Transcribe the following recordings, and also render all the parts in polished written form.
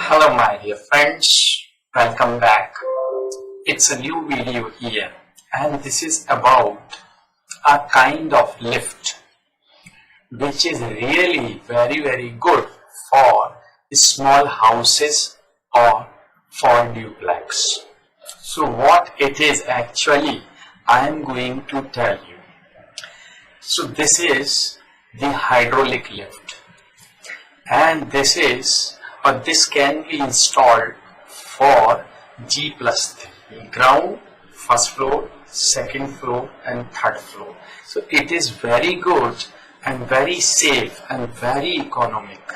Hello my dear friends, welcome back. It's a new video here and this is about a kind of lift which is really very good for small houses or for duplex. So what it is actually I am going to tell you. So this is the hydraulic lift and this can be installed for G+3 ground, first floor, second floor and third floor. So it is very good and very safe and very economic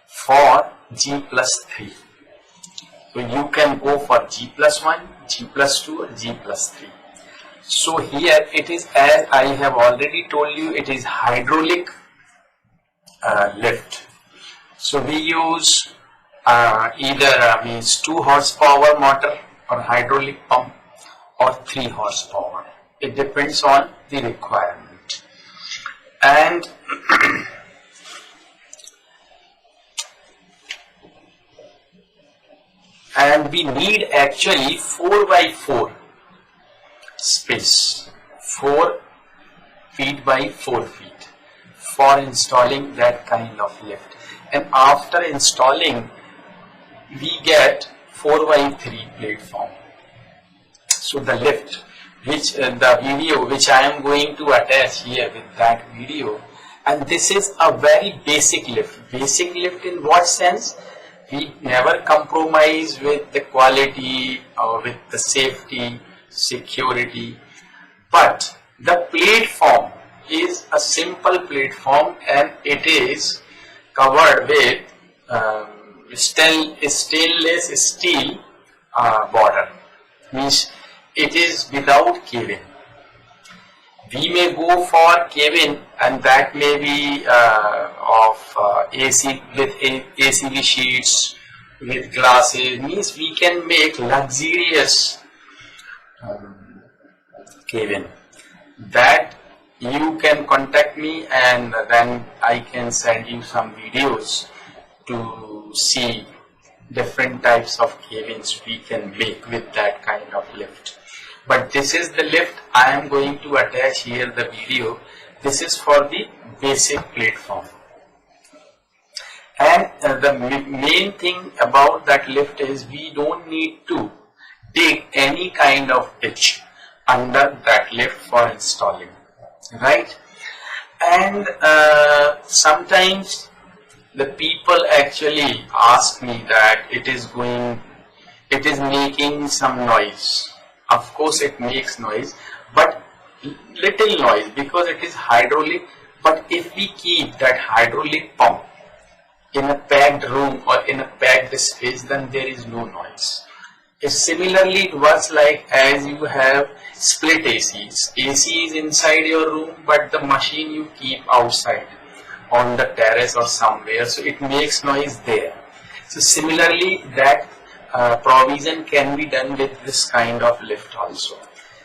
for G+3. So you can go for G+1, G+2 or G+3. So here it is, as I have already told you, it is hydraulic lift. So we use either 2 horsepower motor or hydraulic pump or 3 horsepower. It depends on the requirement. And we need actually 4x4 space, 4 feet by 4 feet for installing that kind of lift. And after installing, we get 4x3 platform. So the lift, the video which I am going to attach here with that video, and this is a very basic lift. Basic lift in what sense? We never compromise with the quality or with the safety, security, but the platform is a simple platform and it is covered with stainless steel border, means it is without cabin. We may go for cabin and that may be of AC with ACV sheets with glasses, means we can make luxurious cabin. That you can contact me and then I can send you some videos to see different types of cabins we can make with that kind of lift. But this is the lift I am going to attach here the video. This is for the basic platform. And the main thing about that lift is we don't need to dig any kind of pitch under that lift for installing, right? And sometimes the people actually ask me that it is making some noise. Of course it makes noise, but little noise because it is hydraulic. But if we keep that hydraulic pump in a packed room or in a packed space, then there is no noise. Similarly, it works like as you have split ACs. AC is inside your room, but the machine you keep outside on the terrace or somewhere, so it makes noise there. So similarly, that provision can be done with this kind of lift also.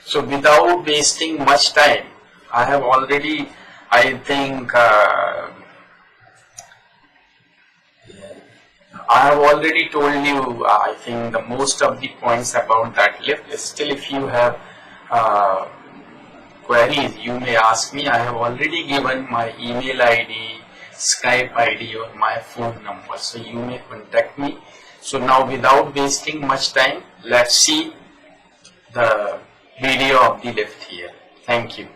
So without wasting much time, I have already, I have already told you, I think, the most of the points about that lift. Still, if you have queries, you may ask me. I have already given my email ID, Skype ID or my phone number, so you may contact me. So now, without wasting much time, let's see the video of the lift here. Thank you.